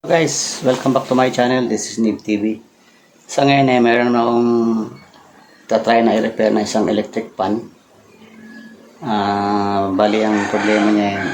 Guys, welcome back to my channel. This is Nib TV. Sa ngayon meron na akong tatry na i-repair na isang electric fan. Bali ang problema niya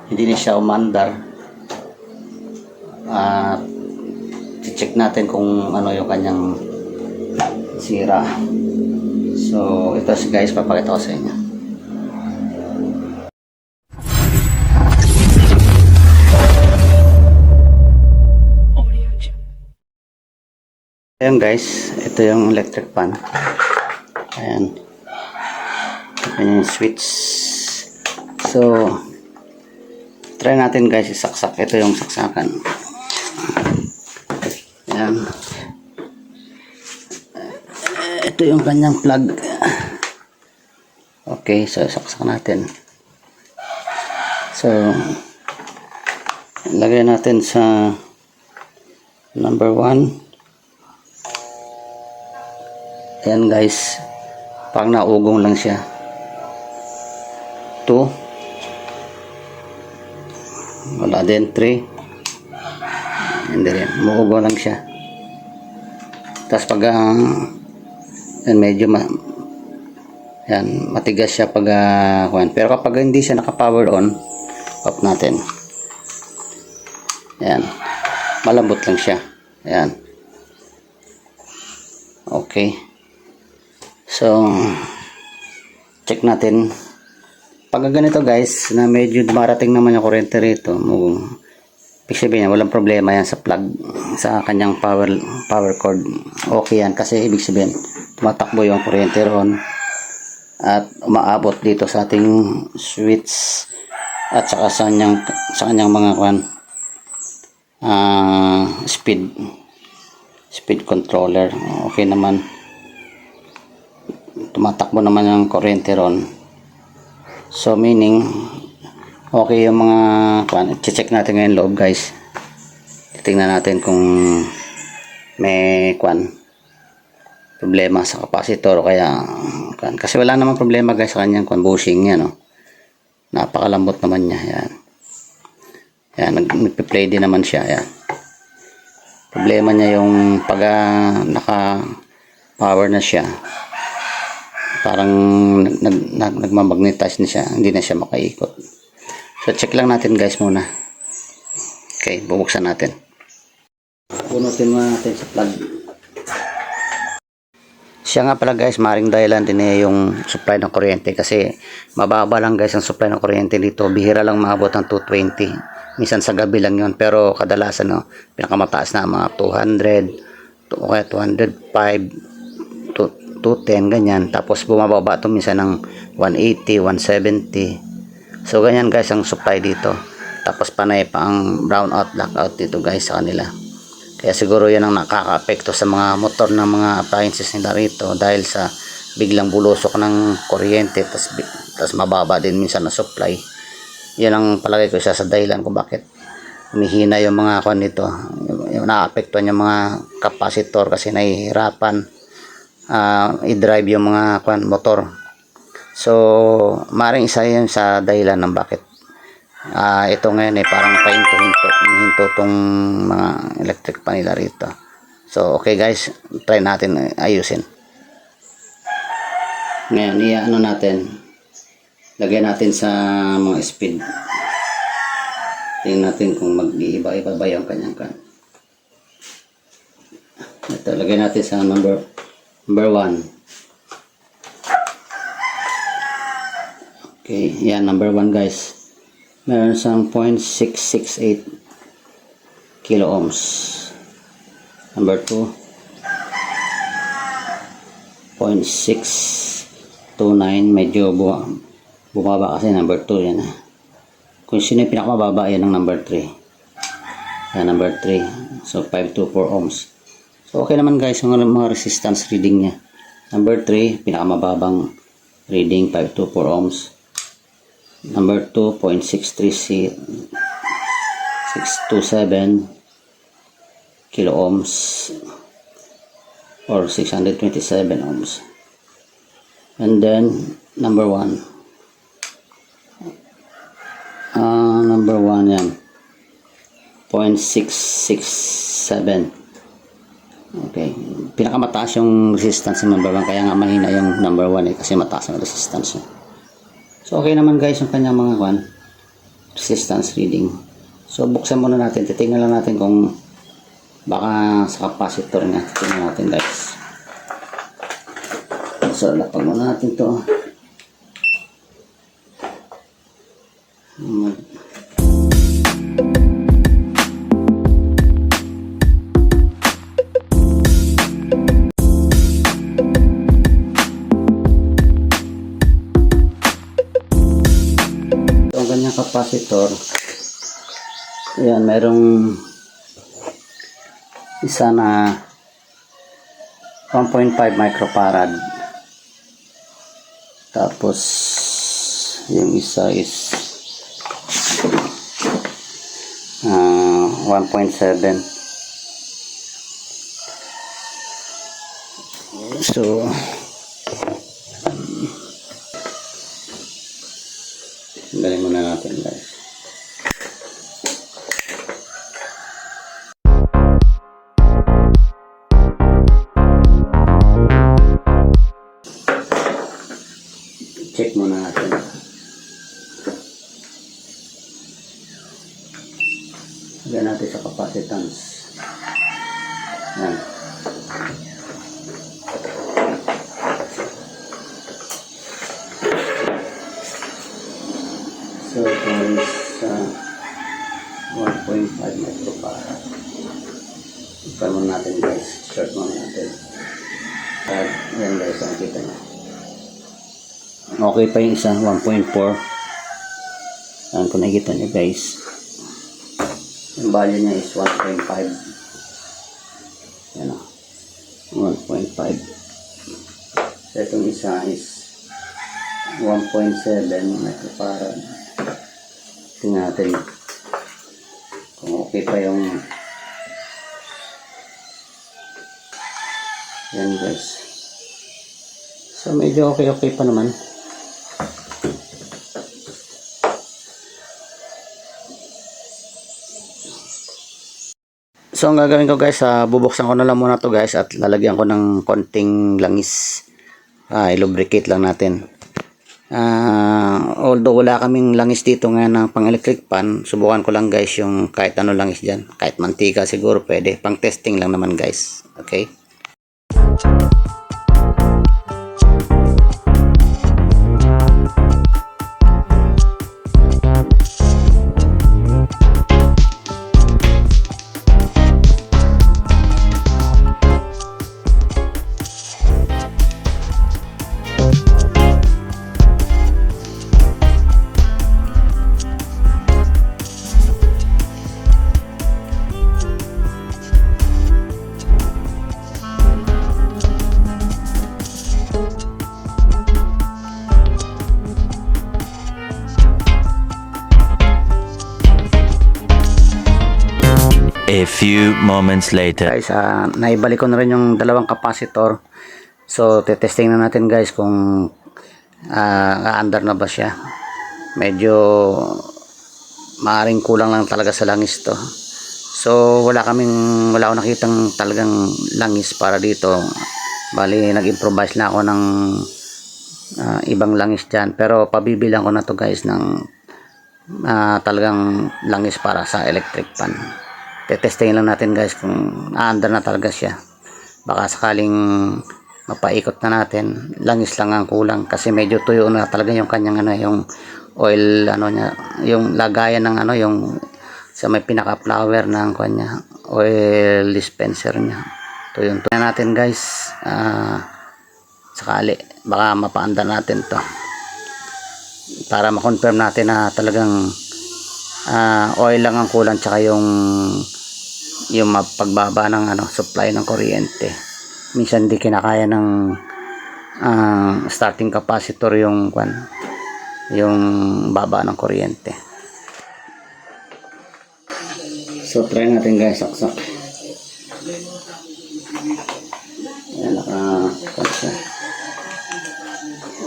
hindi na siya umandar. I-check natin kung ano yung kanyang sira. So ito guys, papakita ko sa inyo. Ayan guys, ito yung electric fan. Ayan. Ayan yung switch. So, try natin guys isaksak. Ito yung saksakan. Ayan. Ito yung kanyang plug. Okay, so saksak natin. So, lagay natin sa number 1. Ayan guys, pag naugong lang siya. 2, wala din. 3, hindi rin, maugong lang siya. Tapos pag yan, medyo yan, matigas siya pag pero kapag hindi siya naka power on, off natin. Yan, malambot lang siya. Yan, okay. So, check natin. Pag ganito guys, na medyo dumarating naman yung kuryente rito, ibig sabihin, walang problema yan sa plug, sa kanyang power cord. Okay yan, kasi ibig sabihin, tumatakbo yung kuryente ron at umaabot dito sa ating switch at saka sa kanyang mga speed controller. Okay naman. Tumatakbo naman yung kuryente ron. So meaning okay yung mga check natin ngayon loob guys. Titingnan natin kung may problema sa capacitor o kaya kasi wala namang problema guys sa kanyang bushing niya, no. Napakalambot naman niya. Yan. Yan, nagpe-play din naman siya. Yan. Problema niya yung pag naka power na siya, parang nagmamagnetize na siya, hindi na siya makaikot. So check lang natin guys muna. Okay, bubuksan natin. Punutin muna natin sa plug. Siya nga pala guys, maring dahilan din yung supply ng kuryente, kasi mababa lang guys ang supply ng kuryente dito. Bihira lang maabot ng 220. Minsan sa gabi lang yun, pero kadalasan pinakamataas na mga 200 o kaya 205 210 ganyan. Tapos bumababa ito minsan ng 180, 170. So ganyan guys ang supply dito. Tapos panay pa ang brownout, blackout dito guys sa kanila. Kaya siguro yan ang nakaka-apekto sa mga motor ng mga appliances nila rito, dahil sa biglang bulusok ng kuryente tapos mababa din minsan na supply. Yan ang palagay ko isa sa dahilan kung bakit humihina yung mga nito, yung na-apektuhan yung mga capacitor, kasi nahihirapan i-drive yung mga motor. So maring isa yun sa dahilan ng bakit ito ngayon parang pahinto tong mga electric pan nila rito. So okay guys, try natin ayusin. Ngayon lagyan natin sa mga speed. Tingnan natin kung mag-iiba-iba ba yung kanyang ito, lagyan natin sa number 1. Okay, yan, number 1 guys. Meron siyang 0.668 kilo ohms. Number 2, 0.629. Medyo bumaba kasi number 2 yan. Kung sino yung pinakamababa, yan ang number 3. Yan, number 3. So 524 ohms. So okay naman guys ang mga resistance reading niya. Number 3, pinakamababang reading, 524 ohms. Number 2, 0.627 kilo ohms or 627 ohms. And then number 1, number 1 yan, 0.667. Okay. Pinakamataas yung resistance ng number 1. Kaya nga mahina yung number 1 kasi mataas ang resistance niya. So okay naman guys yung kanyang mga resistance reading. So buksan muna natin. Titingnan lang natin kung baka sa capacitor niya. Titingnan natin guys. So lapag muna natin to. Ang kanyang capacitor, ayan, merong isa na 1.5 microfarad, tapos yung isa is 1.7. So galing muna natin guys. Check muna natin. Lagyan natin sa capacitance. Yan. So, ito is 1.5 microfarad. Ipan muna natin guys. Short muna natin. At yan guys, ang kita nyo. Okay pa yung isa, 1.4. Ayan, kung nakikita nyo guys. Yung value niya is 1.5. Yan o. 1.5. So, itong isa is 1.7 microfarad. Tingnan natin kung okay pa yung yan guys. So medyo okay pa naman. So ang gagawin ko guys, bubuksan ko na lang muna to guys at lalagyan ko ng konting langis. I-lubricate lang natin. Although wala kaming langis dito nga ng pang electric pan, subukan ko lang guys yung kahit ano langis dyan. Kahit mantika siguro pwede. Pang testing lang naman guys. Okay? A few moments later. Guys, naibalik ko na rin yung dalawang capacitor. So, testing na natin guys kung under na ba siya. Medyo maaring kulang lang talaga sa langis to. So, wala akong nakitang talagang langis para dito. Bali, nag-improvise na ako ng ibang langis dyan. Pero, pabibilang ko na to guys ng talagang langis para sa electric pan. Testingin lang natin guys kung under na talaga siya. Baka sakaling mapaikot na natin, langis lang ang kulang kasi medyo tuyo na talaga yung kanyang yung oil niya, yung lagayan ng yung sa may pinaka flower ng kanya oil dispenser niya. Tuyo na natin guys. Sakali baka mapaandar natin to para ma-confirm natin na talagang oil lang ang kulang, tsaka yung pagbaba ng supply ng kuryente. Minsan di kinakaya ng starting capacitor yung baba ng kuryente. So try natin guys, saksak. Ayan, naka-saksak.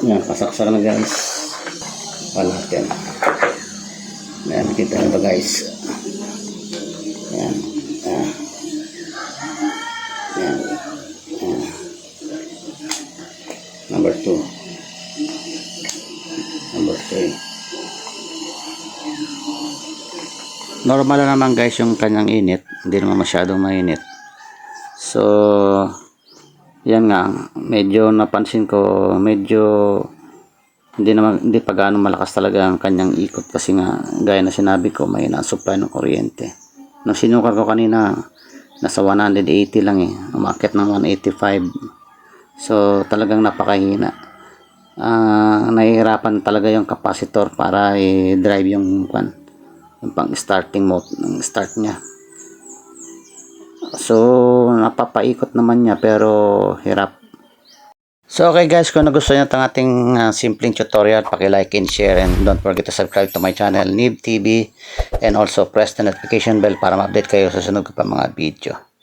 Ayan, kasaksak na guys. Wala natin. Ayan, kita na ba guys? Normal na naman guys yung kanyang init, hindi naman masyadong mainit. So yan nga, medyo napansin ko, medyo hindi pa gaano malakas talaga ang kanyang ikot kasi nga gaya na sinabi ko, may na-supply ng kuryente. Nung sinukar ko kanina, nasa 180 lang eh, umakyat ng 185. So talagang napakahina. Nahihirapan talaga yung capacitor para i-drive yung pang starting mode ng start niya. So napapaikot naman niya pero hirap. So okay guys, kung nagustuhan nyo itong ating simpleng tutorial, paki-like and share, and don't forget to subscribe to my channel Nib TV, and also press the notification bell para ma-update kayo sa sunod ko pa mga video.